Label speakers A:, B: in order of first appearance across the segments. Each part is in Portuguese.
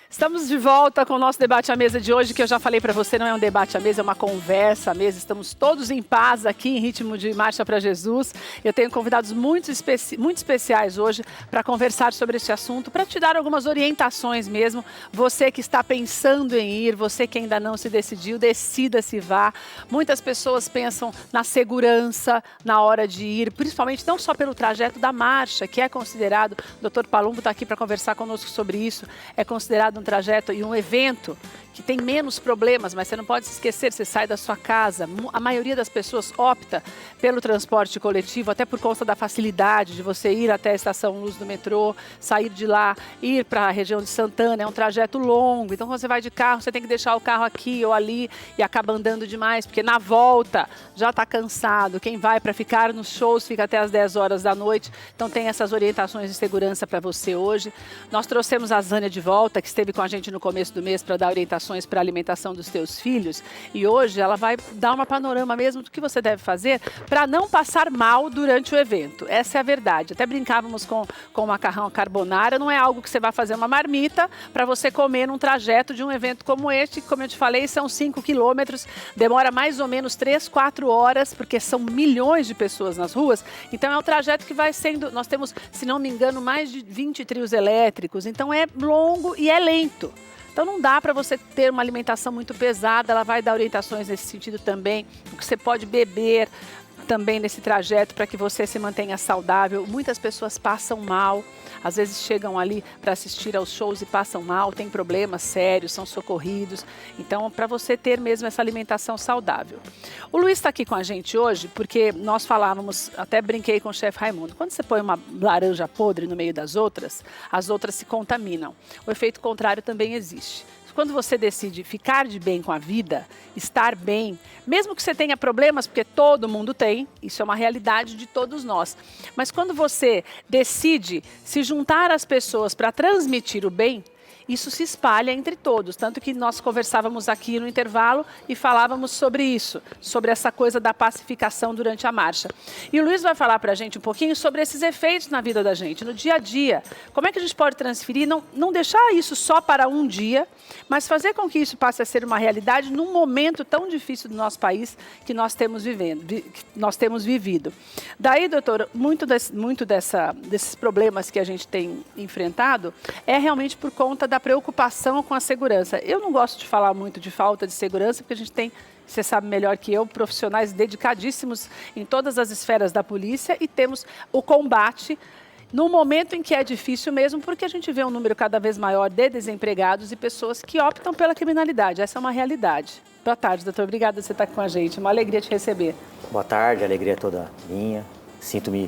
A: Estamos de volta com o nosso debate à mesa de hoje, que eu já falei para você, não é um debate à mesa, é uma conversa à mesa. Estamos todos em paz aqui, em ritmo de marcha para Jesus. Eu tenho convidados muito especiais hoje para conversar sobre esse assunto, para te dar algumas orientações mesmo. Você que está pensando em ir, você que ainda não se decidiu, decida se vá. Muitas pessoas pensam na segurança na hora de ir, principalmente não só pelo trajeto da marcha, que é considerado, o Dr. Palumbo está aqui para conversar conosco sobre isso, é considerado um trajeto e um evento que tem menos problemas, mas você não pode se esquecer, você sai da sua casa. A maioria das pessoas opta pelo transporte coletivo, até por conta da facilidade de você ir até a Estação Luz do metrô, sair de lá, ir para a região de Santana, é um trajeto longo. Então, quando você vai de carro, você tem que deixar o carro aqui ou ali e acaba andando demais, porque na volta já está cansado. Quem vai para ficar nos shows fica até as 10 horas da noite. Então, tem essas orientações de segurança para você hoje. Nós trouxemos a Zânia de volta, que esteve com a gente no começo do mês para dar orientações para a alimentação dos teus filhos, e hoje ela vai dar uma panorama mesmo do que você deve fazer para não passar mal durante o evento. Essa é a verdade. Até brincávamos com o macarrão carbonara, não é algo que você vai fazer uma marmita para você comer num trajeto de um evento como este, que, como eu te falei, são 5 quilômetros, demora mais ou menos 3, 4 horas, porque são milhões de pessoas nas ruas, então é um trajeto que vai sendo, nós temos, se não me engano, mais de 20 trios elétricos, então é longo e é lento. Então não dá para você ter uma alimentação muito pesada, ela vai dar orientações nesse sentido também, o que você pode beber também nesse trajeto para que você se mantenha saudável. Muitas pessoas passam mal, às vezes chegam ali para assistir aos shows e passam mal, tem problemas sérios, são socorridos. Então, para você ter mesmo essa alimentação saudável. O Luiz está aqui com a gente hoje porque nós falávamos, até brinquei com o chefe Raimundo, quando você põe uma laranja podre no meio das outras, as outras se contaminam. O efeito contrário também existe. Quando você decide ficar de bem com a vida, estar bem, mesmo que você tenha problemas, porque todo mundo tem, isso é uma realidade de todos nós. Mas quando você decide se juntar às pessoas para transmitir o bem, isso se espalha entre todos, tanto que nós conversávamos aqui no intervalo e falávamos sobre isso, sobre essa coisa da pacificação durante a marcha. E o Luiz vai falar para a gente um pouquinho sobre esses efeitos na vida da gente, no dia a dia. Como é que a gente pode transferir, não deixar isso só para um dia, mas fazer com que isso passe a ser uma realidade num momento tão difícil do nosso país que nós temos vivido. Daí, doutor, muito desses problemas que a gente tem enfrentado é realmente por conta da preocupação com a segurança. Eu não gosto de falar muito de falta de segurança, porque a gente tem, você sabe melhor que eu, profissionais dedicadíssimos em todas as esferas da polícia e temos o combate no momento em que é difícil mesmo, porque a gente vê um número cada vez maior de desempregados e pessoas que optam pela criminalidade. Essa é uma realidade. Boa tarde, doutor. Obrigada por você estar aqui com a gente. Uma alegria te receber.
B: Boa tarde, a alegria é toda minha. Sinto-me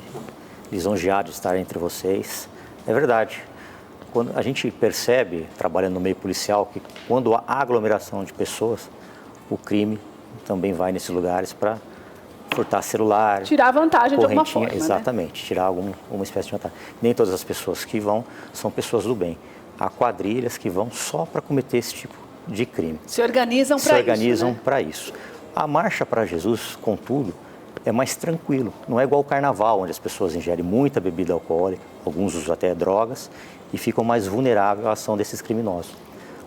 B: lisonjeado de estar entre vocês. É verdade. Quando a gente percebe, trabalhando no meio policial, que quando há aglomeração de pessoas, o crime também vai nesses lugares para furtar celular,
A: tirar vantagem de alguma forma,
B: exatamente, né? Tirar alguma espécie de vantagem. Nem todas as pessoas que vão são pessoas do bem. Há quadrilhas que vão só para cometer esse tipo de crime.
A: Se organizam para isso.
B: Se organizam para isso. A marcha para Jesus, contudo, é mais tranquilo. Não é igual o carnaval, onde as pessoas ingerem muita bebida alcoólica, alguns usam até drogas, e ficam mais vulneráveis à ação desses criminosos.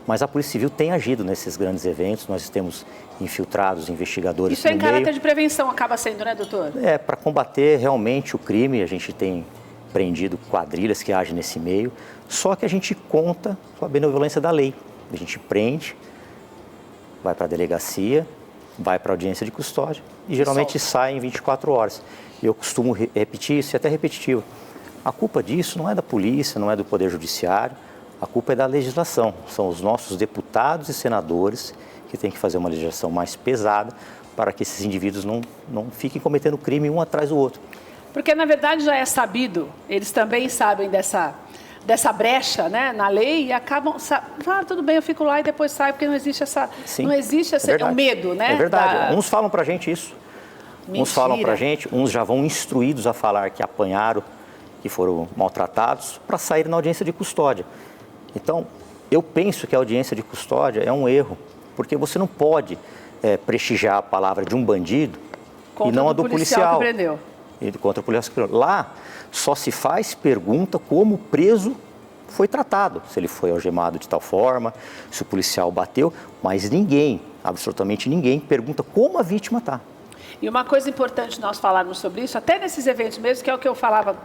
B: Mas a Polícia Civil tem agido nesses grandes eventos, nós temos infiltrados, investigadores
A: no meio. Isso é em caráter
B: meio.
A: De prevenção, acaba sendo, né, doutor?
B: É, para combater realmente o crime, a gente tem prendido quadrilhas que agem nesse meio, só que a gente conta com a benevolência da lei. A gente prende, vai para a delegacia, vai para a audiência de custódia e geralmente sai em 24 horas. Eu costumo repetir isso, é até repetitivo. A culpa disso não é da polícia, não é do Poder Judiciário, a culpa é da legislação. São os nossos deputados e senadores que têm que fazer uma legislação mais pesada para que esses indivíduos não fiquem cometendo crime um atrás do outro.
A: Porque, na verdade, já é sabido, eles também sabem dessa brecha, né, na lei e acabam, tudo bem, eu fico lá e depois saio, porque não existe essa,
B: Sim,
A: não existe esse, é o medo, né?
B: É verdade, uns falam pra gente isso.
A: Mentira.
B: Uns falam pra gente, uns já vão instruídos a falar que apanharam, que foram maltratados, para sair na audiência de custódia. Então, eu penso que a audiência de custódia é um erro, porque você não pode prestigiar a palavra de um bandido e não a do policial.
A: Que prendeu.
B: E contra o policial que prendeu. Lá, só se faz pergunta como o preso foi tratado, se ele foi algemado de tal forma, se o policial bateu, mas ninguém, absolutamente ninguém, pergunta como a vítima está.
A: E uma coisa importante nós falarmos sobre isso, até nesses eventos mesmo, que é o que eu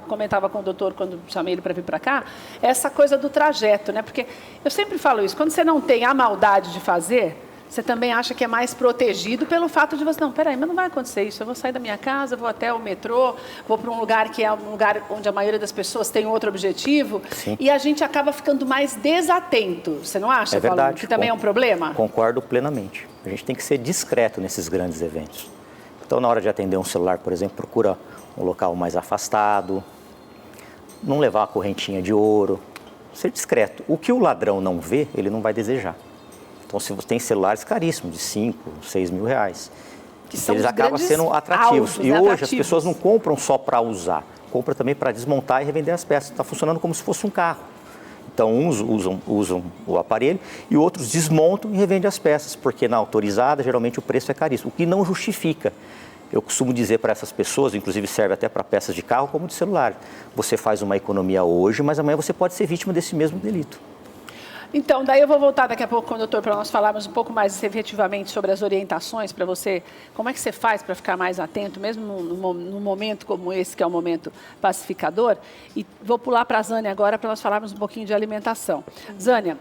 A: comentava com o doutor quando chamei ele para vir para cá, é essa coisa do trajeto, né? Porque eu sempre falo isso, quando você não tem a maldade de fazer, você também acha que é mais protegido pelo fato de você, não, peraí, mas não vai acontecer isso, eu vou sair da minha casa, vou até o metrô, vou para um lugar que é um lugar onde a maioria das pessoas tem outro objetivo,
B: Sim.
A: E a gente acaba ficando mais desatento, você não acha,
B: É verdade.
A: Paulo, que também é um problema?
B: Concordo plenamente. A gente tem que ser discreto nesses grandes eventos. Então, na hora de atender um celular, por exemplo, procura um local mais afastado, não levar a correntinha de ouro, ser discreto. O que o ladrão não vê, ele não vai desejar. Então, se você tem celulares caríssimos, de 5, 6 mil reais, eles acabam sendo atrativos. E hoje as pessoas não compram só para usar, compram também para desmontar e revender as peças. Está funcionando como se fosse um carro. Então, uns usam o aparelho e outros desmontam e revendem as peças, porque na autorizada, geralmente, o preço é caríssimo, o que não justifica. Eu costumo dizer para essas pessoas, inclusive serve até para peças de carro como de celular, você faz uma economia hoje, mas amanhã você pode ser vítima desse mesmo delito.
A: Então, daí eu vou voltar daqui a pouco com o doutor para nós falarmos um pouco mais efetivamente sobre as orientações para você, como é que você faz para ficar mais atento, mesmo num momento como esse, que é um momento pacificador. E vou pular para a Zânia agora para nós falarmos um pouquinho de alimentação. Zânia,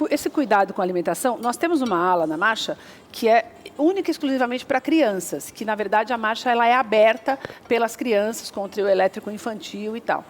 A: esse cuidado com a alimentação, nós temos uma ala na marcha que é única e exclusivamente para crianças, que na verdade a marcha ela é aberta pelas crianças, com o trio elétrico infantil e tal.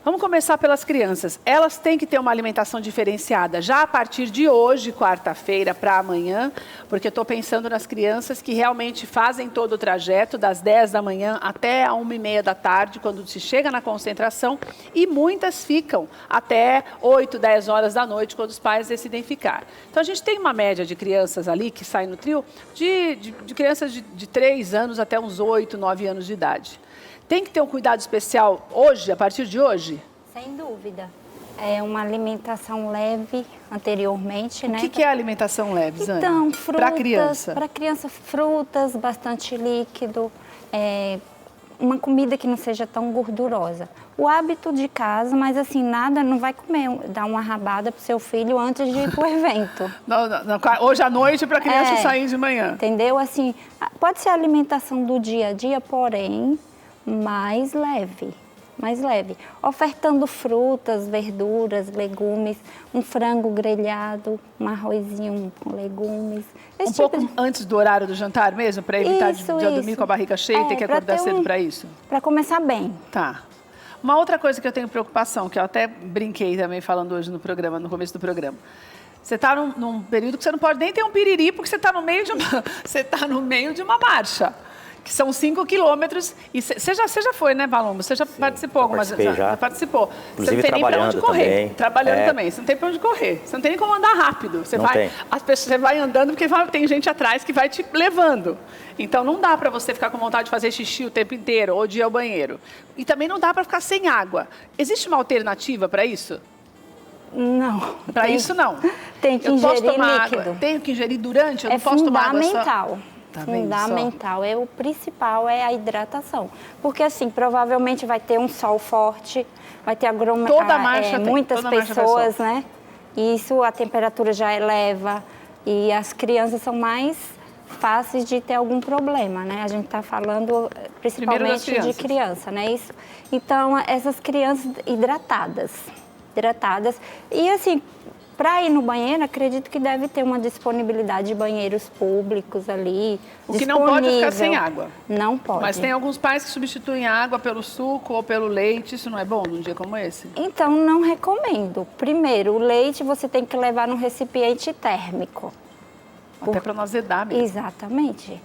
A: Vamos começar pelas crianças. Elas têm que ter uma alimentação diferenciada já a partir de hoje, quarta-feira, para amanhã, porque eu estou pensando nas crianças que realmente fazem todo o trajeto, das 10 da manhã até a 1h30 da tarde, quando se chega na concentração, e muitas ficam até 8, 10 horas da noite, quando os pais decidem ficar. Então, a gente tem uma média de crianças ali que saem no trio, de crianças de 3 anos até uns 8, 9 anos de idade. Tem que ter um cuidado especial hoje, a partir de hoje?
C: Sem dúvida. É uma alimentação leve anteriormente, né?
A: O que é alimentação leve, Zânia?
C: Então, frutas.
A: Para criança?
C: Para criança, frutas, bastante líquido, uma comida que não seja tão gordurosa. O hábito de casa, mas assim, nada, não vai comer, dar uma rabada para o seu filho antes de ir para o evento.
A: Não, hoje à noite para a criança sair de manhã.
C: Entendeu? Assim, pode ser a alimentação do dia a dia, porém, mais leve, ofertando frutas, verduras, legumes, um frango grelhado, um arrozinho com legumes.
A: Um pouco antes do horário do jantar mesmo, para evitar de dormir com a barriga cheia e ter que acordar cedo para isso?
C: Para começar bem.
A: Tá. Uma outra coisa que eu tenho preocupação, que eu até brinquei também falando hoje no programa, no começo do programa. Você está num período que você não pode nem ter um piriri, porque você está no meio de uma marcha. Que são 5 quilômetros. E você já foi, né, Palombo? Você já participou algumas vezes? Já participou.
B: Inclusive,
A: você não tem nem para onde correr.
B: Também.
A: Trabalhando também. Você não tem para onde correr. Você não tem nem como andar rápido. Você vai andando porque tem gente atrás que vai te levando. Então, não dá para você ficar com vontade de fazer xixi o tempo inteiro ou de ir ao banheiro. E também não dá para ficar sem água. Existe uma alternativa para isso?
C: Não.
A: Para isso, não.
C: Tem que ingerir líquido.
A: Água. Tenho que ingerir durante? Eu não posso tomar água só?
C: Tá fundamental. O principal é a hidratação. Porque, assim, provavelmente vai ter um sol forte, vai ter muitas pessoas, né? E isso, a temperatura já eleva e as crianças são mais fáceis de ter algum problema, né? A gente está falando principalmente de criança, né? Isso. Então, essas crianças hidratadas. E, assim, para ir no banheiro, acredito que deve ter uma disponibilidade de banheiros públicos ali.
A: O que não pode ficar sem água.
C: Não pode.
A: Mas tem alguns pais que substituem a água pelo suco ou pelo leite. Isso não é bom num dia como esse?
C: Então, não recomendo. Primeiro, o leite você tem que levar num recipiente térmico.
A: Até para não azedar mesmo.
C: Exatamente.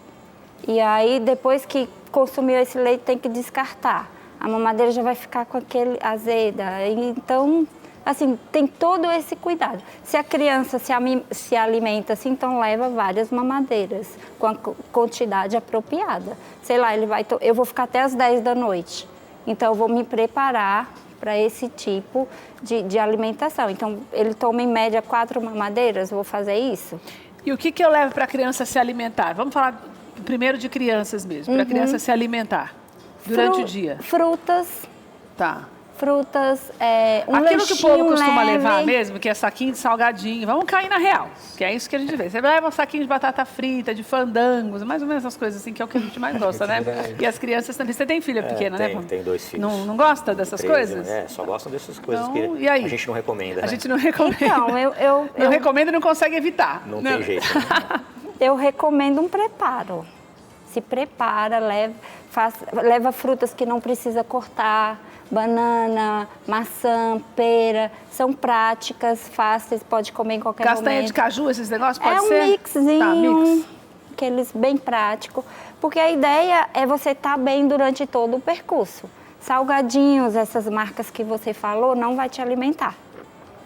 C: E aí, depois que consumiu esse leite, tem que descartar. A mamadeira já vai ficar com aquele azeda. Então, assim, tem todo esse cuidado. Se a criança se alimenta assim, então leva várias mamadeiras com a quantidade apropriada. Sei lá, eu vou ficar até as 10 da noite. Então, eu vou me preparar para esse tipo de alimentação. Então, ele toma em média 4 mamadeiras, eu vou fazer isso.
A: E o que eu levo para a criança se alimentar? Vamos falar primeiro de crianças mesmo, para a criança se alimentar durante o dia.
C: Frutas.
A: Tá.
C: frutas,
A: aquilo que o povo costuma
C: leve.
A: levar mesmo, que é saquinho de salgadinho, vamos cair na real, que é isso que a gente vê. Você leva um saquinho de batata frita, de fandangos, mais ou menos essas coisas assim, que é o que a gente mais gosta, né? E as crianças também. Você tem filha pequena, né?
B: Tem 2 filhos.
A: Não gosta dessas
B: 13,
A: coisas?
B: Só gostam dessas coisas
A: então,
B: que
A: e aí?
B: a gente não recomenda,
A: A gente não recomenda.
C: Então, eu
A: não recomenda e não consegue evitar.
B: Não tem jeito. Né?
C: Eu recomendo um preparo. Se prepara, leva frutas que não precisa cortar, banana, maçã, pera, são práticas, fáceis, pode comer em qualquer momento.
A: Castanha de caju, esses negócios, pode
C: ser?
A: É
C: um mixzinho,
A: tá, mix.
C: Aqueles bem prático, porque a ideia é você estar bem durante todo o percurso. Salgadinhos, essas marcas que você falou, não vai te alimentar.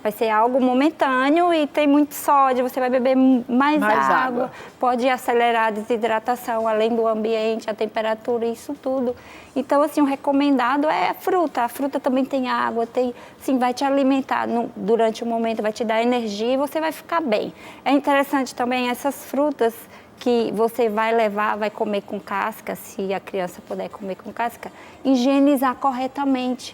C: Vai ser algo momentâneo e tem muito sódio, você vai beber mais água, pode acelerar a desidratação, além do ambiente, a temperatura, isso tudo. Então, assim, o recomendado é a fruta também tem água, assim, vai te alimentar durante o momento, vai te dar energia e você vai ficar bem. É interessante também essas frutas que você vai levar, vai comer com casca, se a criança puder comer com casca, higienizar corretamente.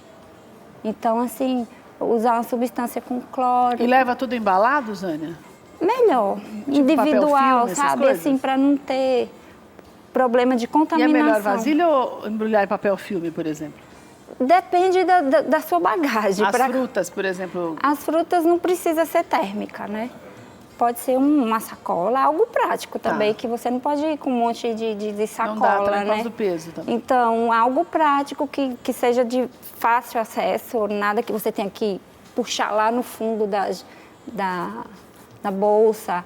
C: Então, assim, usar uma substância com cloro.
A: E leva tudo embalado, Zânia?
C: Melhor, tipo individual, filme, sabe? Assim, para não ter problema de contaminação.
A: E é melhor vasilha ou embrulhar em papel filme, por exemplo?
C: Depende da sua bagagem.
A: As frutas, por exemplo?
C: As frutas não precisa ser térmica, né? Pode ser uma sacola, algo prático também, que você não pode ir com um monte de sacola,
A: não dá, também,
C: né?
A: por causa do peso também.
C: Então, algo prático que seja de fácil acesso, nada que você tenha que puxar lá no fundo da bolsa.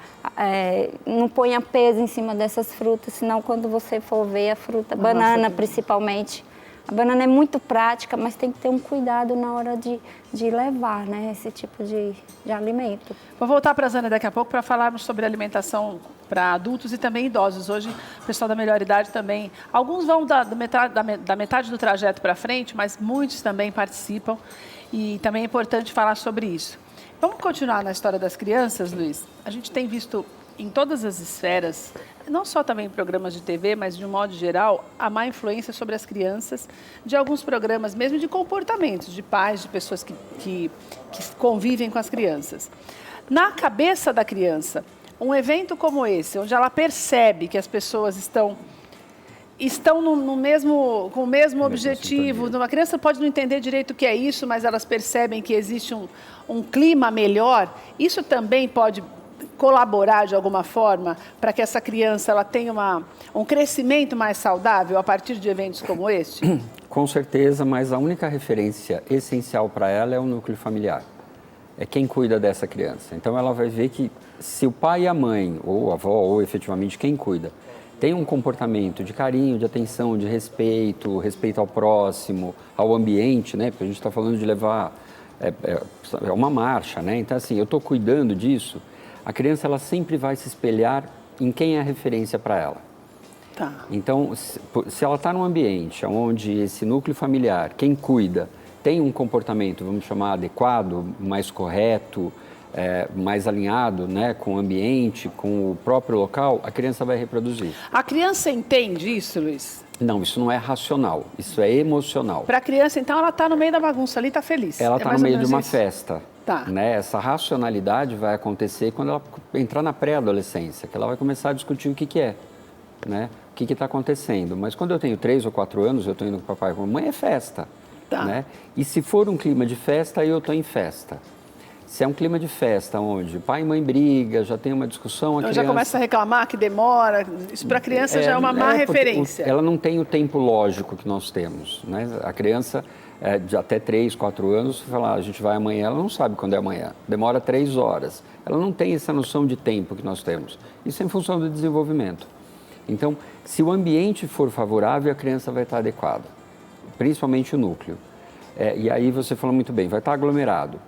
C: Não ponha peso em cima dessas frutas, senão quando você for ver a fruta, banana principalmente, a banana é muito prática, mas tem que ter um cuidado na hora de levar, né, esse tipo de alimento.
A: Vou voltar para a Zânia daqui a pouco para falarmos sobre alimentação para adultos e também idosos. Hoje, o pessoal da melhor idade também, alguns vão da metade do trajeto para frente, mas muitos também participam e também é importante falar sobre isso. Vamos continuar na história das crianças, Luiz? A gente tem visto em todas as esferas, não só também em programas de TV, mas de um modo geral, a má influência sobre as crianças de alguns programas, mesmo de comportamentos, de pais, de pessoas que convivem com as crianças. Na cabeça da criança, um evento como esse, onde ela percebe que as pessoas estão com o mesmo objetivo. Uma criança pode não entender direito o que é isso, mas elas percebem que existe um clima melhor. Isso também pode colaborar de alguma forma para que essa criança ela tenha um crescimento mais saudável a partir de eventos como este?
D: Com certeza, mas a única referência essencial para ela é o núcleo familiar. É quem cuida dessa criança. Então ela vai ver que se o pai e a mãe, ou a avó, ou efetivamente quem cuida, tem um comportamento de carinho, de atenção, de respeito ao próximo, ao ambiente, né? Porque a gente está falando de levar é uma marcha, né? Então assim, eu estou cuidando disso. A criança ela sempre vai se espelhar em quem é a referência para ela.
A: Tá.
D: Então, se ela está num ambiente onde esse núcleo familiar, quem cuida, tem um comportamento, vamos chamar, adequado, mais correto, mais alinhado, né, com o ambiente, com o próprio local, a criança vai reproduzir.
A: A criança entende isso, Luiz?
D: Não, isso não é racional, isso é emocional.
A: Para a criança, então, ela está no meio da bagunça ali, está feliz.
D: Ela está no meio de uma festa.
A: Tá.
D: Né? Essa racionalidade vai acontecer quando ela entrar na pré-adolescência, que ela vai começar a discutir o que é, né? O que está acontecendo. Mas quando eu tenho 3 ou 4 anos, eu estou indo com o papai e com a mamãe, é festa.
A: Tá.
D: Né? E se for um clima de festa, aí eu estou em festa. Se é um clima de festa onde pai e mãe brigam, já tem uma discussão... A criança
A: já começa a reclamar que demora, isso para a criança já é uma má referência.
D: Ela não tem o tempo lógico que nós temos, né? A criança... de até 3, 4 anos, falar, a gente vai amanhã, ela não sabe quando é amanhã, demora 3 horas. Ela não tem essa noção de tempo que nós temos. Isso é em função do desenvolvimento. Então, se o ambiente for favorável, a criança vai estar adequada, principalmente o núcleo. E aí você falou muito bem, vai estar aglomerado.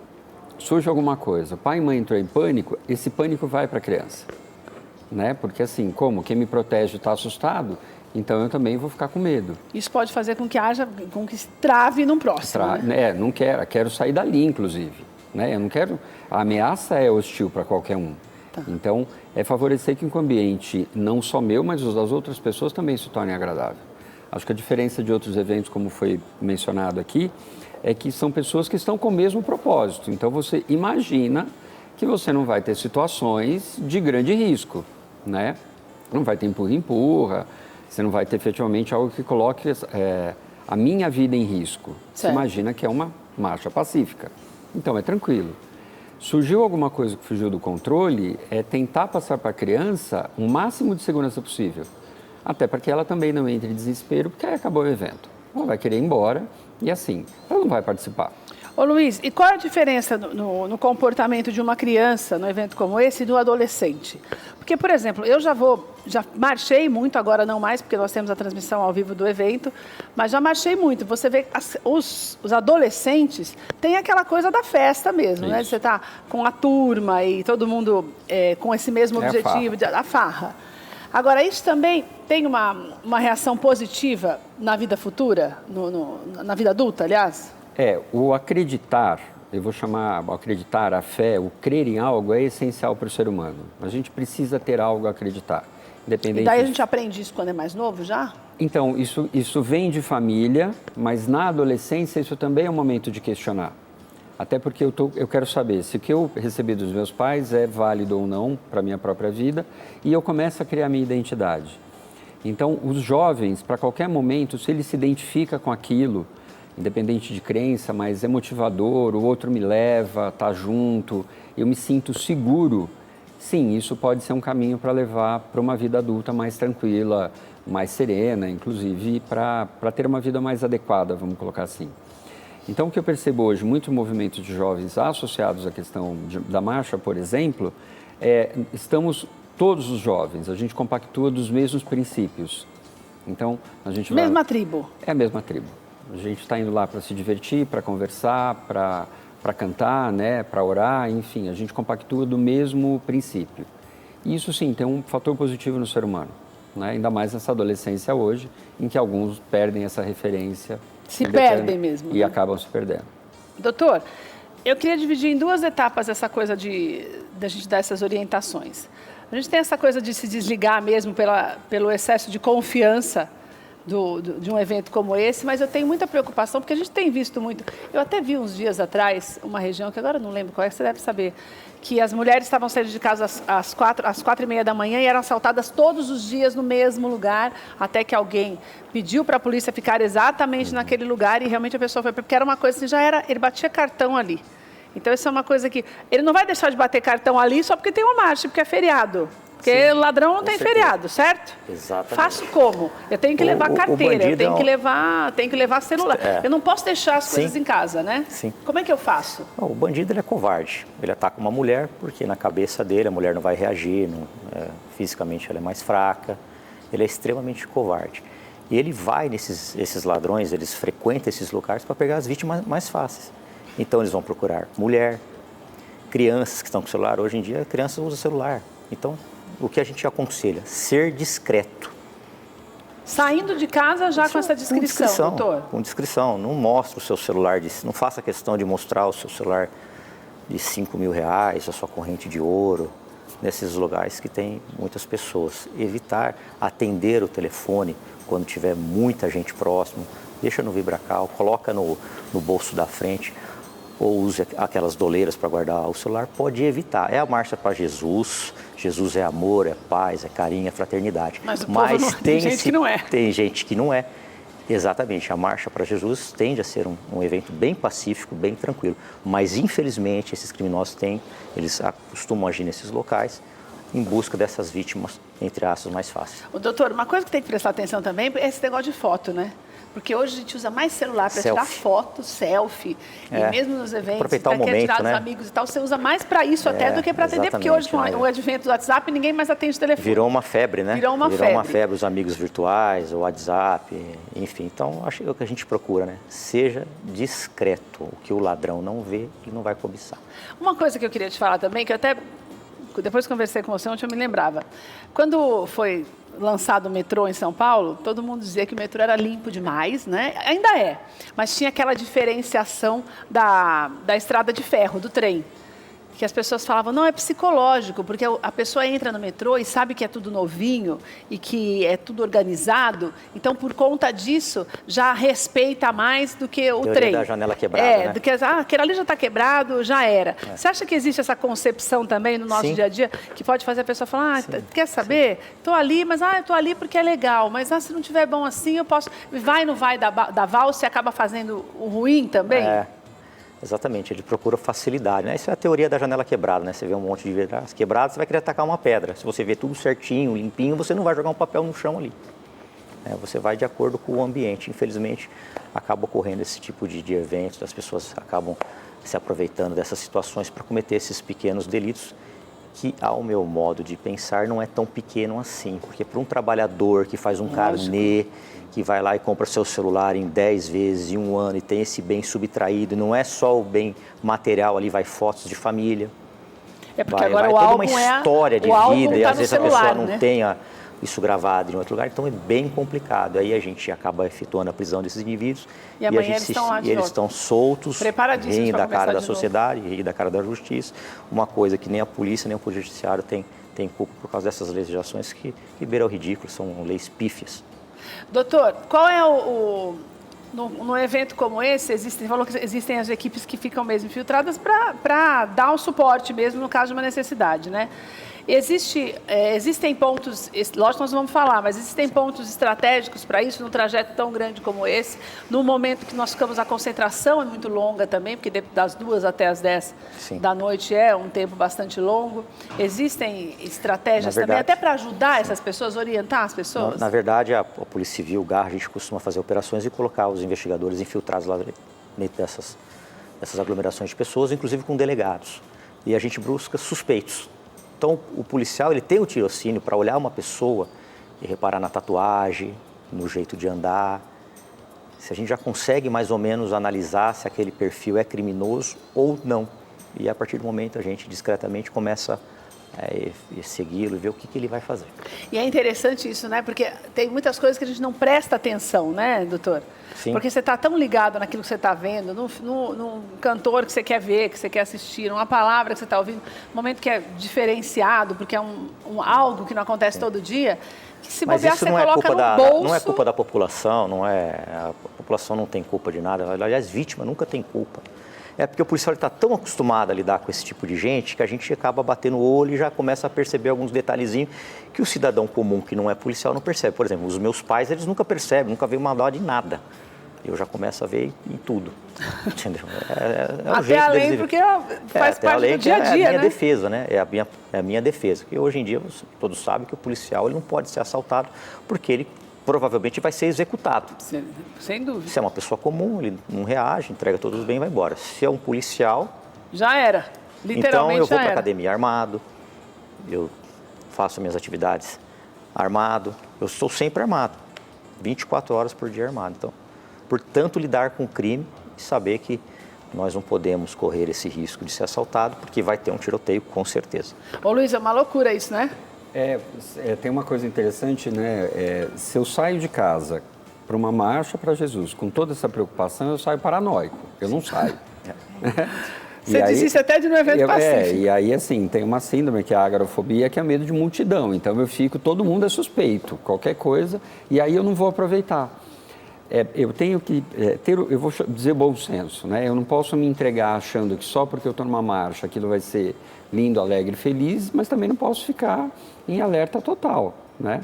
D: Surge alguma coisa, pai e mãe entrou em pânico, esse pânico vai para a criança. Né? Porque assim, como quem me protege está assustado, então eu também vou ficar com medo.
A: Isso pode fazer com que trave num próximo. Né?
D: Não quero sair dali, inclusive. Né? Eu não quero. A ameaça é hostil para qualquer um.
A: Tá.
D: Então, é favorecer que o ambiente, não só meu, mas os das outras pessoas também se torne agradável. Acho que a diferença de outros eventos, como foi mencionado aqui, é que são pessoas que estão com o mesmo propósito. Então, você imagina que você não vai ter situações de grande risco, né? Não vai ter empurra-empurra, você não vai ter efetivamente algo que coloque a minha vida em risco. Você imagina que é uma marcha pacífica. Então, é tranquilo. Surgiu alguma coisa que fugiu do controle, é tentar passar para a criança o máximo de segurança possível. Até para que ela também não entre em desespero, porque aí acabou o evento. Ela vai querer ir embora e assim, ela não vai participar.
A: Ô Luiz, e qual é a diferença no comportamento de uma criança num evento como esse e do adolescente? Porque, por exemplo, eu já marchei muito, agora não mais, porque nós temos a transmissão ao vivo do evento, mas já marchei muito. Você vê os adolescentes têm aquela coisa da festa mesmo, né? Você está com a turma e todo mundo com esse mesmo objetivo, a farra. Agora, isso também tem uma reação positiva na vida futura, na vida adulta, aliás?
D: O acreditar, eu vou chamar o acreditar, a fé, o crer em algo é essencial para o ser humano. A gente precisa ter algo a acreditar. Independente.
A: E daí a gente aprende isso quando é mais novo já?
D: Então, isso vem de família, mas na adolescência isso também é um momento de questionar. Até porque eu quero saber se o que eu recebi dos meus pais é válido ou não para a minha própria vida e eu começo a criar minha identidade. Então, os jovens, para qualquer momento, se ele se identifica com aquilo, independente de crença, mas é motivador, o outro me leva, está junto, eu me sinto seguro, sim, isso pode ser um caminho para levar para uma vida adulta mais tranquila, mais serena, inclusive para ter uma vida mais adequada, vamos colocar assim. Então, o que eu percebo hoje, muito movimento de jovens associados à questão da marcha, por exemplo, estamos todos os jovens, a gente compactua dos mesmos princípios. Então, a gente vai...
A: Mesma tribo.
D: É a mesma tribo. A gente está indo lá para se divertir, para conversar, para cantar, né, para orar, enfim, a gente compactua do mesmo princípio. E isso sim, tem um fator positivo no ser humano, né? Ainda mais nessa adolescência hoje, em que alguns perdem essa referência.
A: Se perdem mesmo.
D: E acabam se perdendo.
A: Doutor, eu queria dividir em duas etapas essa coisa da gente dar essas orientações. A gente tem essa coisa de se desligar mesmo pelo excesso de confiança de um evento como esse, mas eu tenho muita preocupação, porque a gente tem visto muito... Eu até vi uns dias atrás uma região, que agora eu não lembro qual é, você deve saber, que as mulheres estavam saindo de casa às 4h30 da manhã e eram assaltadas todos os dias no mesmo lugar, até que alguém pediu para a polícia ficar exatamente naquele lugar e realmente a pessoa foi... Porque era uma coisa assim, ele batia cartão ali. Então, isso é uma coisa que... Ele não vai deixar de bater cartão ali só porque tem uma marcha, porque é feriado. Porque o ladrão não tem feriado, certo?
B: Exatamente.
A: Faço como? Eu tenho que levar carteira, eu tenho que levar celular. Eu não posso deixar as coisas em casa, né?
B: Sim.
A: Como é que eu faço?
B: O bandido, ele é covarde. Ele ataca uma mulher porque na cabeça dele a mulher não vai reagir, fisicamente ela é mais fraca. Ele é extremamente covarde. E ele vai esses ladrões, eles frequentam esses locais para pegar as vítimas mais fáceis. Então eles vão procurar mulher, crianças que estão com celular. Hoje em dia a criança usa celular. Então, o que a gente aconselha? Ser discreto.
A: Saindo de casa já com essa descrição, doutor?
B: Com discrição. Não mostre o seu celular, não faça questão de mostrar o seu celular de R$5.000, a sua corrente de ouro, nesses lugares que tem muitas pessoas. Evitar atender o telefone quando tiver muita gente próximo. Deixa no vibracal, coloca no bolso da frente, ou use aquelas doleiras para guardar o celular, pode evitar. É a marcha para Jesus. Jesus é amor, é paz, é carinho, é fraternidade.
A: Mas tem gente que não é.
B: Tem gente que não é. Exatamente, a marcha para Jesus tende a ser um evento bem pacífico, bem tranquilo. Mas, infelizmente, esses criminosos eles costumam agir nesses locais em busca dessas vítimas, entre aspas, mais fáceis.
A: Doutor, uma coisa que tem que prestar atenção também é esse negócio de foto, né? Porque hoje a gente usa mais celular para tirar foto, selfie, e mesmo nos eventos, para tirar dos amigos e tal, você usa mais para isso até do que para atender, porque hoje com o advento do WhatsApp ninguém mais atende o telefone.
B: Virou uma febre, né?
A: Virou uma febre,
B: os amigos virtuais, o WhatsApp, enfim. Então, acho que é o que a gente procura, né? Seja discreto, o que o ladrão não vê, ele não vai cobiçar.
A: Uma coisa que eu queria te falar também, que eu até, depois que conversei com você ontem, eu me lembrava. Quando foi lançado o metrô em São Paulo, todo mundo dizia que o metrô era limpo demais, né? Ainda é, mas tinha aquela diferenciação da estrada de ferro, do trem. que as pessoas falavam, não, é psicológico, porque a pessoa entra no metrô e sabe que é tudo novinho e que é tudo organizado, então por conta disso já respeita mais do que o trem.
B: Da janela quebrada, né?
A: Do que, aquele ali já está quebrado, já era. Você acha que existe essa concepção também no nosso dia a dia, que pode fazer a pessoa falar, quer saber? Estou ali, mas eu estou ali porque é legal, mas se não tiver bom assim, eu posso... Vai, não vai da valsa e acaba fazendo o ruim também?
B: Exatamente, ele procura facilidade, né? Isso é a teoria da janela quebrada, né? Você vê um monte de vidraças quebradas, você vai querer atacar uma pedra. Se você vê tudo certinho, limpinho, você não vai jogar um papel no chão ali. Você vai de acordo com o ambiente. Infelizmente, acaba ocorrendo esse tipo de eventos, as pessoas acabam se aproveitando dessas situações para cometer esses pequenos delitos, que, ao meu modo de pensar, não é tão pequeno assim. Porque para um trabalhador que faz um carnê, que vai lá e compra seu celular em 10 vezes em um ano e tem esse bem subtraído, não é só o bem material, ali vai fotos de família.
A: É porque agora o
B: toda
A: álbum
B: uma história de vida e às vezes
A: celular,
B: a pessoa não tenha isso gravado em outro lugar, então é bem complicado. Aí a gente acaba efetuando a prisão desses indivíduos
A: e amanhã eles
B: estão soltos, riem da cara da sociedade, riem da cara da justiça, uma coisa que nem a polícia nem o Poder Judiciário tem culpa por causa dessas legislações que beiram o ridículo, são leis pífias.
A: Doutor, qual é num evento como esse, você falou que existem as equipes que ficam mesmo infiltradas para dar um suporte mesmo no caso de uma necessidade, né? Existem pontos, lógico que nós vamos falar, mas existem pontos estratégicos para isso, num trajeto tão grande como esse, no momento que nós ficamos, a concentração é muito longa também, porque das 2 até as 10 da noite é um tempo bastante longo. Existem estratégias também, até para ajudar essas pessoas, orientar as pessoas?
B: Na verdade, a Polícia Civil, o GAR, a gente costuma fazer operações e colocar os investigadores infiltrados lá dentro dessas aglomerações de pessoas, inclusive com delegados. E a gente busca suspeitos. Então, o policial ele tem o tirocínio para olhar uma pessoa e reparar na tatuagem, no jeito de andar. Se a gente já consegue mais ou menos analisar se aquele perfil é criminoso ou não. E a partir do momento a gente discretamente começa a segui-lo e ver o que ele vai fazer.
A: E é interessante isso, né? Porque tem muitas coisas que a gente não presta atenção, né, doutor?
B: Sim.
A: Porque você está tão ligado naquilo que você está vendo, num cantor que você quer ver, que você quer assistir, numa palavra que você está ouvindo, um momento que é diferenciado, porque é algo que não acontece todo dia, que se bobear você coloca no bolso...
B: Não é culpa da população, a população não tem culpa de nada, aliás, vítima nunca tem culpa. É porque o policial está tão acostumado a lidar com esse tipo de gente que a gente acaba batendo o olho e já começa a perceber alguns detalhezinhos que o cidadão comum que não é policial não percebe. Por exemplo, os meus pais, eles nunca percebem, nunca veem maldade em nada. Eu já começo a ver em tudo, entendeu?
A: Até além, porque faz parte do dia a dia,
B: né? É a minha
A: né?
B: defesa, né? É a minha defesa. Porque hoje em dia todos sabem que o policial ele não pode ser assaltado porque ele provavelmente vai ser executado.
A: Sem dúvida.
B: Se é uma pessoa comum, ele não reage, entrega todos os bens e vai embora. Se é um policial...
A: Já era, literalmente
B: então eu vou para a
A: era.
B: academia armado, eu faço minhas atividades armado, eu estou sempre armado, 24 horas por dia armado. Então, portanto, lidar com o crime e saber que nós não podemos correr esse risco de ser assaltado, porque vai ter um tiroteio, com certeza.
A: Ô Luiz, é uma loucura isso, né?
D: Tem uma coisa interessante, né? Se eu saio de casa para uma marcha para Jesus, com toda essa preocupação, eu saio paranoico. Eu não saio.
A: Você disse isso até de um evento pacífico.
D: E aí, assim, tem uma síndrome que é a agorafobia, que é medo de multidão. Então, todo mundo é suspeito, qualquer coisa, e aí eu não vou aproveitar. Eu tenho que eu vou dizer bom senso, né? Eu não posso me entregar achando que só porque eu estou numa marcha aquilo vai ser lindo, alegre, feliz, mas também não posso ficar em alerta total, né?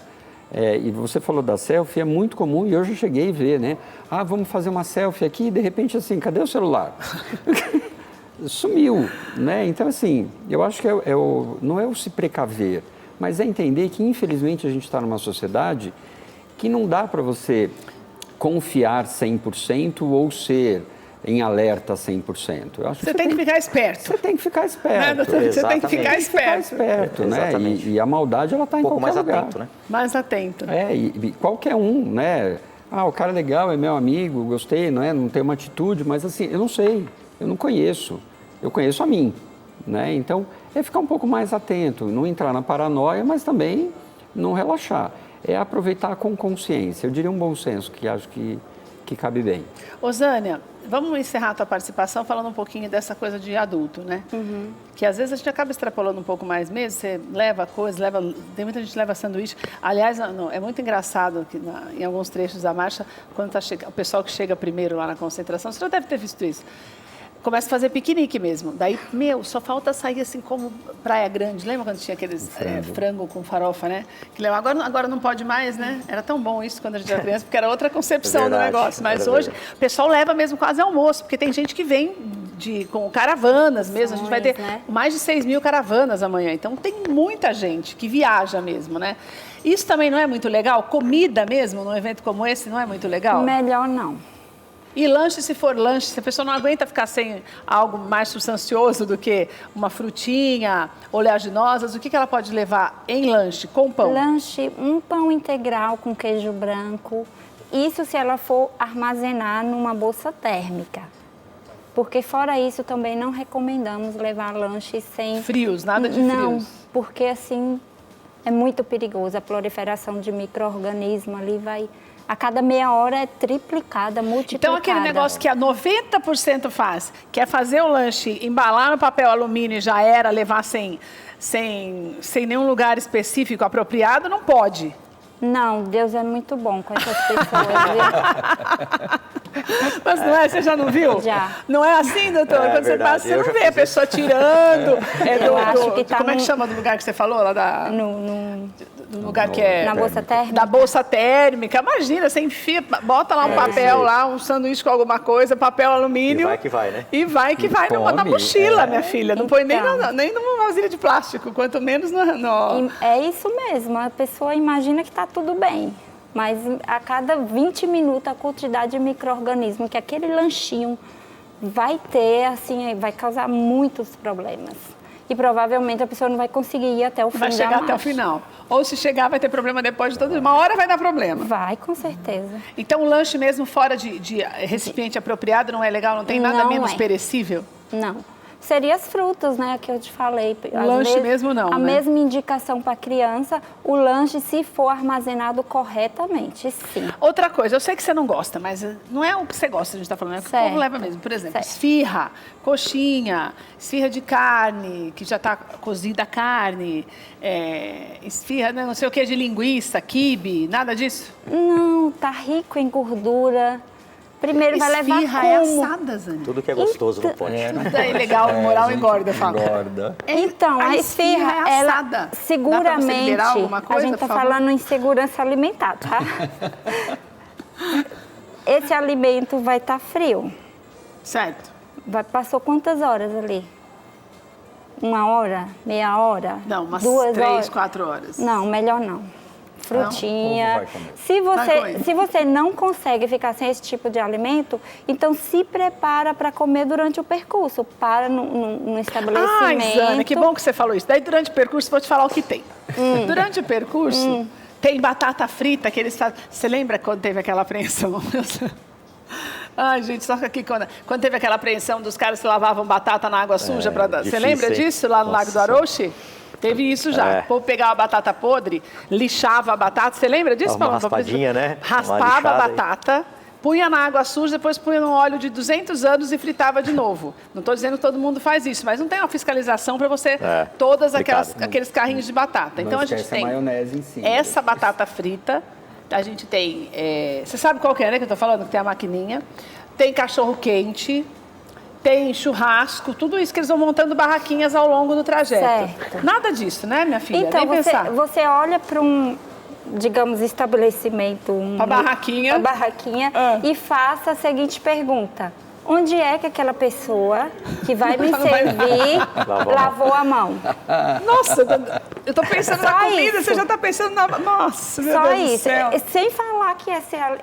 D: E você falou da selfie, é muito comum e eu já cheguei a ver, né? Vamos fazer uma selfie aqui e de repente assim, cadê o celular? Sumiu, né? Então assim, eu acho que não é o se precaver, mas é entender que infelizmente a gente está numa sociedade que não dá para você confiar 100% ou ser em alerta 100%. Eu acho
A: você tem que ficar esperto.
D: Você tem que ficar esperto.
A: Você tem que ficar esperto.
D: Né? E a maldade, ela está em qualquer lugar.
B: Mais atento, né?
A: Mais atento.
D: E qualquer um, né? O cara é legal, é meu amigo, gostei, não é? Não tem uma atitude, mas assim, eu não sei, eu não conheço. Eu conheço a mim, né? Então, é ficar um pouco mais atento, não entrar na paranoia, mas também não relaxar. É aproveitar com consciência. Eu diria um bom senso, que acho que que cabe bem.
A: Zânia, vamos encerrar a tua participação falando um pouquinho dessa coisa de adulto, né? Que às vezes a gente acaba extrapolando um pouco mais mesmo, você leva coisas, tem muita gente que leva sanduíche. Aliás, é muito engraçado que em alguns trechos da marcha, quando o pessoal que chega primeiro lá na concentração, você já deve ter visto isso. Começa a fazer piquenique mesmo. Daí, só falta sair assim como Praia Grande. Lembra quando tinha aqueles frango com farofa, né? Que agora não pode mais, né? Era tão bom isso quando a gente era criança, porque era outra concepção do negócio. Mas hoje o pessoal leva mesmo quase almoço, porque tem gente que vem com caravanas mesmo. A gente vai ter mais de 6 mil caravanas amanhã. Então tem muita gente que viaja mesmo, né? Isso também não é muito legal? Comida mesmo, num evento como esse, não é muito legal?
C: Melhor não.
A: E lanche, se for lanche, se a pessoa não aguenta ficar sem algo mais substancioso do que uma frutinha, oleaginosas, o que ela pode levar em lanche, com pão?
C: Lanche, um pão integral com queijo branco. Isso se ela for armazenar numa bolsa térmica. Porque fora isso, também não recomendamos levar lanche sem...
A: Frios, nada de frios?
C: Não, porque assim é muito perigoso. A proliferação de micro-organismos ali vai... A cada meia hora é triplicada, multiplicada.
A: Então, aquele negócio que a 90% faz, que é fazer o lanche, embalar no papel alumínio e já era, levar sem nenhum lugar específico apropriado, não pode.
C: Não, Deus é muito bom com essas pessoas, viu?
A: Mas não é? Você já não viu?
C: Já.
A: Não é assim, doutor? Quando você passa, você não vê a pessoa tirando. Como é que chama do lugar que você falou? Lá do lugar que é...
C: Na bolsa térmica?
A: Da bolsa térmica. Imagina, você enfia, bota lá um papel, um sanduíche com alguma coisa, papel alumínio.
B: E vai que vai, né?
A: E vai que vai. Não, na mochila, minha filha. Não põe nem numa vasilha de plástico, quanto menos no...
C: É isso mesmo. A pessoa imagina que está tudo bem. Mas a cada 20 minutos, a quantidade de micro-organismos que aquele lanchinho vai ter, assim, vai causar muitos problemas. E provavelmente a pessoa não vai conseguir ir até o fim da marcha.
A: Vai chegar até o final. Ou se chegar, vai ter problema depois de uma hora vai dar problema.
C: Vai, com certeza.
A: Então, o lanche mesmo fora de recipiente apropriado não é legal? Não tem nada menos perecível?
C: Não. Seria as frutas, né, que eu te falei.
A: O lanche mesmo não,
C: A mesma indicação para a criança, o lanche, se for armazenado corretamente, sim.
A: Outra coisa, eu sei que você não gosta, mas não é o que você gosta, a gente está falando, é o que o povo leva mesmo. Por exemplo, esfirra, coxinha, esfirra de carne, que já está cozida a carne, esfirra, não sei o que, de linguiça, quibe, nada disso?
C: Não, tá rico em gordura. Primeiro vai levar
A: esfirra é assada, Zânia.
B: Tudo que é gostoso não pode.
A: Tudo é legal, moral engorda, eu falo.
C: Então, a esfirra,
A: é assada.
C: Ela seguramente, a gente está falando em segurança alimentar, tá? Esse alimento vai estar frio.
A: Certo.
C: Passou quantas horas ali? 1 hora? Meia hora?
A: Não, umas
C: 2
A: 3,
C: horas?
A: 4 horas.
C: Não, melhor não. Frutinha.
A: Não.
C: Se você não consegue ficar sem esse tipo de alimento, então se prepara para comer durante o percurso. Para no estabelecimento.
A: Ai, Zânia, que bom que você falou isso. Daí, durante o percurso, vou te falar o que tem. Durante o percurso, tem batata frita que eles fazem. Você lembra quando teve aquela apreensão? Ai, gente, só que aqui, quando teve aquela apreensão dos caras que lavavam batata na água suja. Você lembra disso, lá no Lago do Arouche? Teve isso já. O povo pegava a batata podre, lixava a batata. Você lembra disso,
B: Paulo? Uma raspadinha, né?
A: Raspava a batata, punha na água suja, depois punha no óleo de 200 anos e fritava de novo. Não estou dizendo que todo mundo faz isso, mas não tem uma fiscalização para você todas aqueles carrinhos de batata. Então a gente tem
D: maionese em cima.
A: Essa batata frita, a gente tem... você sabe qual que é, né, que eu estou falando? Que tem a maquininha. Tem cachorro quente. Tem churrasco, tudo isso que eles vão montando barraquinhas ao longo do trajeto.
C: Certo.
A: Nada disso, né, minha filha?
C: Então,
A: nem pensar.
C: Você olha para um, digamos, estabelecimento...
A: Uma barraquinha.
C: Uma barraquinha e faça a seguinte pergunta. Onde é que aquela pessoa que vai me servir lavou a mão?
A: Nossa, eu estou pensando na comida, você já está pensando na... Nossa, meu Deus do céu.
C: Sem falar que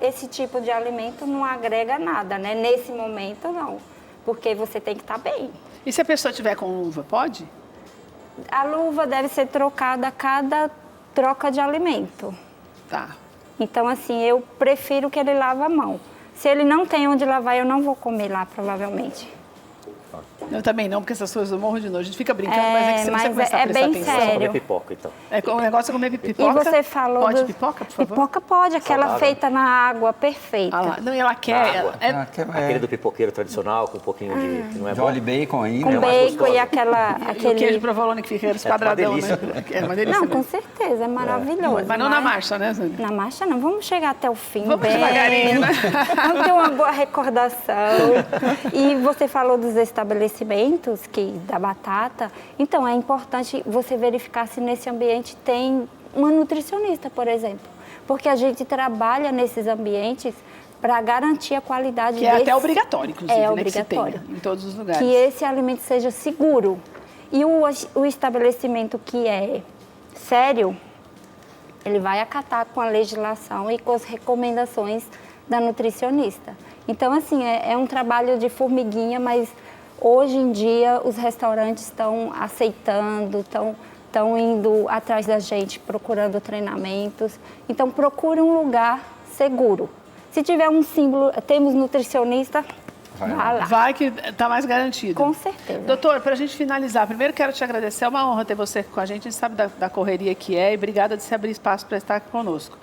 C: esse tipo de alimento não agrega nada, né? Nesse momento, não. Porque você tem que estar bem.
A: E se a pessoa tiver com luva, pode?
C: A luva deve ser trocada a cada troca de alimento.
A: Tá.
C: Então, assim, eu prefiro que ele lave a mão. Se ele não tem onde lavar, eu não vou comer lá, provavelmente.
A: Eu também não, porque essas coisas eu morro de nojo. A gente fica brincando, mas é que se você começar a prestar atenção...
C: Sério.
B: Comer pipoca, então.
A: O negócio é comer pipoca.
C: E você falou...
A: Pode pipoca, por favor?
C: Pipoca pode, aquela
B: saudável.
C: Feita na água, perfeita.
A: Não, e ela quer...
B: Aquele do pipoqueiro tradicional, com um pouquinho de... Que não é
D: de óleo e bacon aí,
C: com
D: né?
C: bacon e
A: E
C: aquele...
A: o queijo provolone que fica esquadradão, né? É uma delícia.
C: Não, com certeza, é maravilhoso.
A: Mas não na marcha, né, Zane?
C: Na marcha não, vamos chegar até o fim.
A: Vamos devagarinho, né?
C: Vamos ter uma boa recordação. E você falou dos estabelecimentos, da batata. Então, é importante você verificar se nesse ambiente tem uma nutricionista, por exemplo. Porque a gente trabalha nesses ambientes para garantir a qualidade
A: Que é até obrigatório, inclusive, né?
C: obrigatório.
A: Que se tenha em todos os lugares.
C: Que esse alimento seja seguro. E o estabelecimento que é sério, ele vai acatar com a legislação e com as recomendações da nutricionista. Então, assim, é um trabalho de formiguinha, mas hoje em dia os restaurantes estão aceitando, estão indo atrás da gente, procurando treinamentos. Então, procure um lugar seguro. Se tiver um símbolo, temos nutricionista, vai lá.
A: Vai que está mais garantido.
C: Com certeza.
A: Doutor, para a gente finalizar, primeiro quero te agradecer, é uma honra ter você com a gente sabe da correria que é e obrigada de se abrir espaço para estar aqui conosco.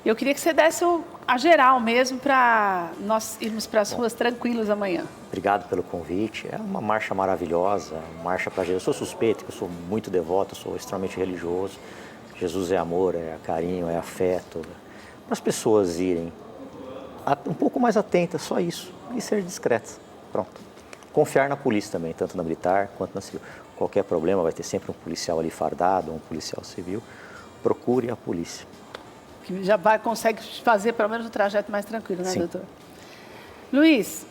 A: Eu queria que você desse a geral mesmo para nós irmos para as ruas tranquilos amanhã.
B: Obrigado pelo convite. É uma marcha maravilhosa, marcha para Jesus. Eu sou suspeito, eu sou muito devoto, eu sou extremamente religioso. Jesus é amor, é carinho, é afeto. Para as pessoas irem um pouco mais atentas, só isso. E ser discretas. Pronto. Confiar na polícia também, tanto na militar quanto na civil. Qualquer problema, vai ter sempre um policial ali fardado, um policial civil. Procure a polícia.
A: Que já consegue fazer pelo menos o trajeto mais tranquilo, né,
B: Sim.
A: doutor? Luiz,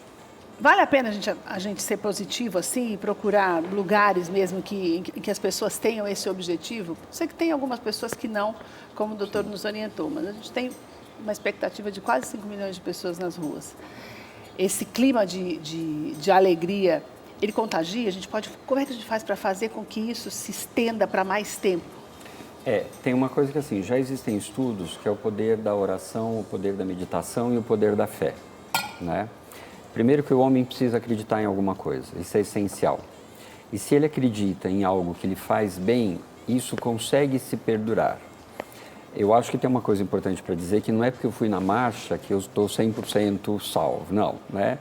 A: vale a pena a gente ser positivo assim e procurar lugares mesmo em que as pessoas tenham esse objetivo? Sei que tem algumas pessoas que não, como o doutor nos orientou, mas a gente tem uma expectativa de quase 5 milhões de pessoas nas ruas. Esse clima de alegria, ele contagia? Como é que a gente faz para fazer com que isso se estenda para mais tempo?
D: Tem uma coisa que assim, já existem estudos que é o poder da oração, o poder da meditação e o poder da fé, né? Primeiro que o homem precisa acreditar em alguma coisa, isso é essencial. E se ele acredita em algo que lhe faz bem, isso consegue se perdurar. Eu acho que tem uma coisa importante para dizer, que não é porque eu fui na marcha que eu estou 100% salvo, não, né?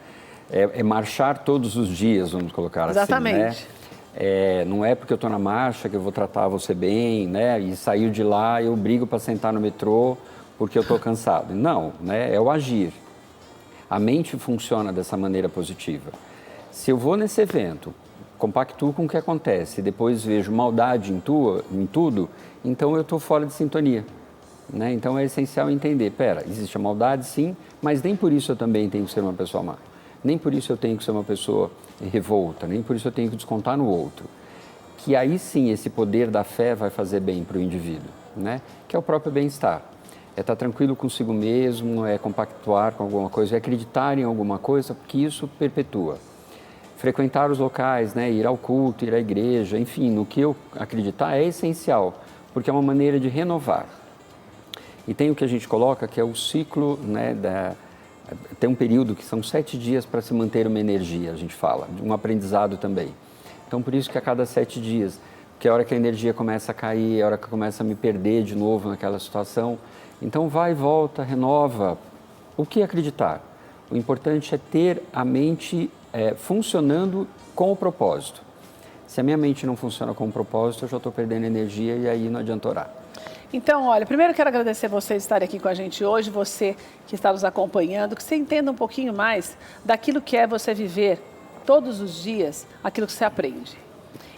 D: É marchar todos os dias, vamos colocar
A: Exatamente.
D: assim, né? Não é porque eu estou na marcha que eu vou tratar você bem, né? E saiu de lá, eu brigo para sentar no metrô porque eu estou cansado. Não, né? É o agir. A mente funciona dessa maneira positiva. Se eu vou nesse evento, compactuo com o que acontece e depois vejo maldade em tudo, então eu estou fora de sintonia, né? Então é essencial entender, existe a maldade sim, mas nem por isso eu também tenho que ser uma pessoa má. Nem por isso eu tenho que ser uma pessoa revolta, nem por isso eu tenho que descontar no outro. Que aí sim esse poder da fé vai fazer bem para o indivíduo, né? Que é o próprio bem-estar. É estar tranquilo consigo mesmo, é compactuar com alguma coisa, é acreditar em alguma coisa, porque isso perpetua. Frequentar os locais, né? Ir ao culto, ir à igreja, enfim, no que eu acreditar é essencial, porque é uma maneira de renovar. E tem o que a gente coloca, que é o ciclo, né, tem um período que são 7 dias para se manter uma energia, a gente fala, um aprendizado também. Então, por isso que a cada 7 dias, que é a hora que a energia começa a cair, é a hora que começa a me perder de novo naquela situação. Então, vai e volta, renova. O que acreditar? O importante é ter a mente funcionando com o propósito. Se a minha mente não funciona com o propósito, eu já estou perdendo energia e aí não adianta orar.
A: Então, olha, primeiro quero agradecer vocês estarem aqui com a gente hoje, você que está nos acompanhando, que você entenda um pouquinho mais daquilo que é você viver todos os dias aquilo que você aprende.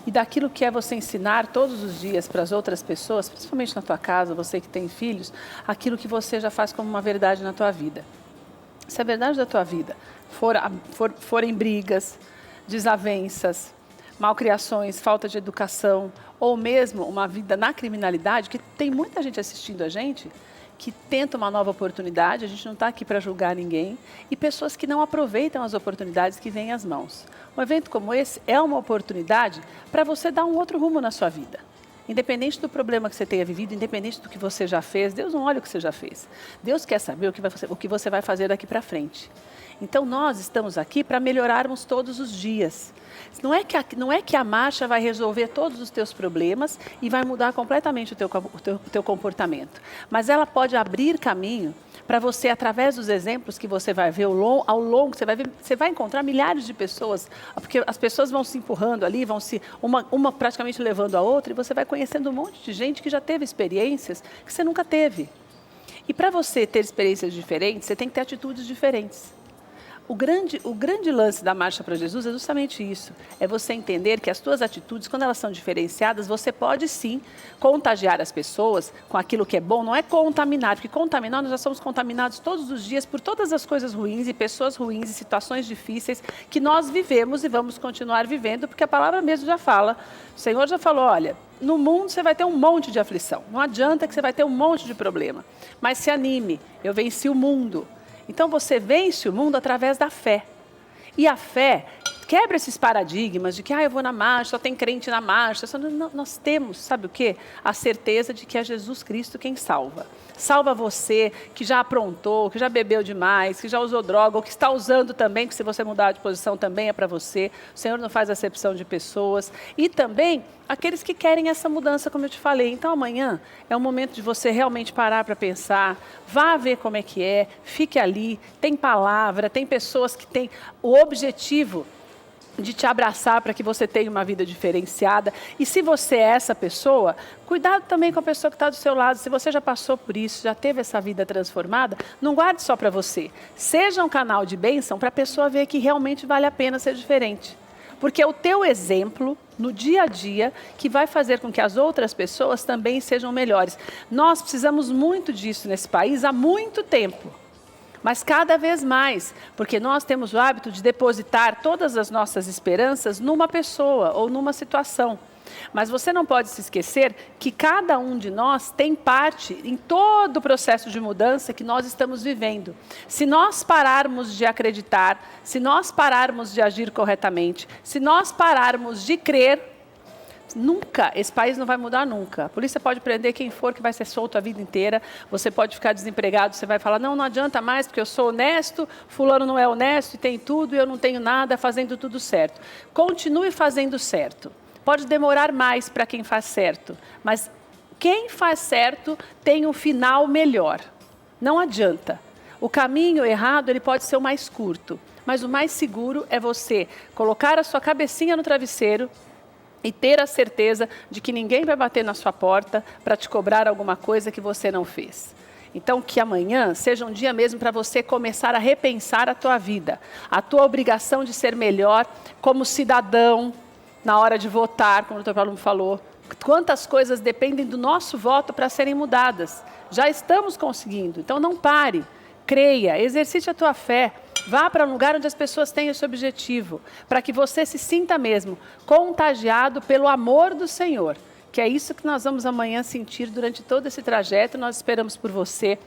A: E daquilo que é você ensinar todos os dias para as outras pessoas, principalmente na tua casa, você que tem filhos, aquilo que você já faz como uma verdade na tua vida. Se a verdade da tua vida forem brigas, desavenças, malcriações, falta de educação, ou mesmo uma vida na criminalidade, que tem muita gente assistindo a gente, que tenta uma nova oportunidade, a gente não está aqui para julgar ninguém, e pessoas que não aproveitam as oportunidades que vêm às mãos. Um evento como esse é uma oportunidade para você dar um outro rumo na sua vida. Independente do problema que você tenha vivido, independente do que você já fez, Deus não olha o que você já fez. Deus quer saber o que você vai fazer daqui para frente. Então, nós estamos aqui para melhorarmos todos os dias. Não é que a marcha vai resolver todos os teus problemas e vai mudar completamente o teu comportamento. Mas ela pode abrir caminho para você, através dos exemplos que você vai ver ao longo, você vai encontrar milhares de pessoas, porque as pessoas vão se empurrando ali, uma praticamente levando a outra, e você vai conhecendo um monte de gente que já teve experiências que você nunca teve. E para você ter experiências diferentes, você tem que ter atitudes diferentes. O grande lance da Marcha para Jesus é justamente isso. É você entender que as suas atitudes, quando elas são diferenciadas, você pode sim contagiar as pessoas com aquilo que é bom. Não é contaminar, porque contaminar, nós já somos contaminados todos os dias por todas as coisas ruins e pessoas ruins e situações difíceis que nós vivemos e vamos continuar vivendo, porque a palavra mesmo já fala. O Senhor já falou, olha, no mundo você vai ter um monte de aflição. Não adianta que você vai ter um monte de problema. Mas se anime, eu venci o mundo. Então, você vence o mundo através da fé. E a fé quebra esses paradigmas de que eu vou na marcha, só tem crente na marcha. Nós temos, sabe o quê? A certeza de que é Jesus Cristo quem salva. Salva você que já aprontou, que já bebeu demais, que já usou droga, ou que está usando também, que se você mudar de posição também é para você. O Senhor não faz acepção de pessoas. E também aqueles que querem essa mudança, como eu te falei. Então, amanhã é o momento de você realmente parar para pensar, vá ver como é que é, fique ali, tem palavra, tem pessoas que têm o objetivo de te abraçar para que você tenha uma vida diferenciada. E se você é essa pessoa, cuidado também com a pessoa que está do seu lado. Se você já passou por isso, já teve essa vida transformada, não guarde só para você. Seja um canal de bênção para a pessoa ver que realmente vale a pena ser diferente. Porque é o teu exemplo no dia a dia que vai fazer com que as outras pessoas também sejam melhores. Nós precisamos muito disso nesse país há muito tempo. Mas cada vez mais, porque nós temos o hábito de depositar todas as nossas esperanças numa pessoa ou numa situação. Mas você não pode se esquecer que cada um de nós tem parte em todo o processo de mudança que nós estamos vivendo. Se nós pararmos de acreditar, se nós pararmos de agir corretamente, se nós pararmos de crer, nunca, esse país não vai mudar nunca. A polícia pode prender quem for que vai ser solto a vida inteira. Você pode ficar desempregado, você vai falar, não adianta mais porque eu sou honesto, fulano não é honesto e tem tudo e eu não tenho nada, fazendo tudo certo. Continue fazendo certo. Pode demorar mais para quem faz certo, mas quem faz certo tem um final melhor. Não adianta. O caminho errado ele pode ser o mais curto, mas o mais seguro é você colocar a sua cabecinha no travesseiro e ter a certeza de que ninguém vai bater na sua porta para te cobrar alguma coisa que você não fez. Então, que amanhã seja um dia mesmo para você começar a repensar a tua vida, a tua obrigação de ser melhor como cidadão na hora de votar, como o Dr. Paulo me falou. Quantas coisas dependem do nosso voto para serem mudadas. Já estamos conseguindo, então não pare. Creia, exercite a tua fé, vá para um lugar onde as pessoas têm esse objetivo, para que você se sinta mesmo contagiado pelo amor do Senhor, que é isso que nós vamos amanhã sentir durante todo esse trajeto, nós esperamos por você.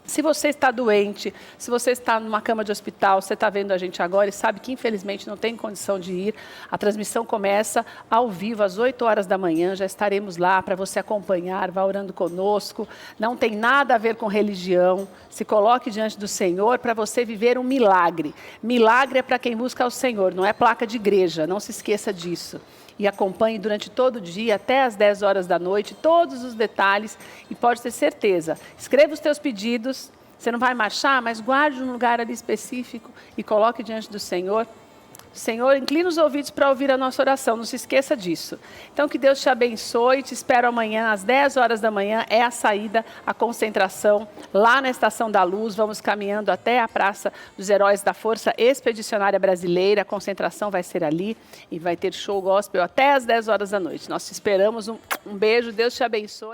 A: Se você está doente, se você está numa cama de hospital, você está vendo a gente agora e sabe que infelizmente não tem condição de ir, a transmissão começa ao vivo às 8 horas da manhã, já estaremos lá para você acompanhar, vá orando conosco, não tem nada a ver com religião, se coloque diante do Senhor para você viver um milagre. Milagre é para quem busca o Senhor, não é placa de igreja, não se esqueça disso. E acompanhe durante todo o dia, até às 10 horas da noite, todos os detalhes e pode ter certeza. Escreva os teus pedidos, você não vai marchar, mas guarde um lugar ali específico e coloque diante do Senhor. Senhor, inclina os ouvidos para ouvir a nossa oração, não se esqueça disso. Então, que Deus te abençoe, te espero amanhã, às 10 horas da manhã, é a saída, a concentração, lá na Estação da Luz, vamos caminhando até a Praça dos Heróis da Força Expedicionária Brasileira, a concentração vai ser ali e vai ter show gospel até às 10 horas da noite. Nós te esperamos, um beijo, Deus te abençoe.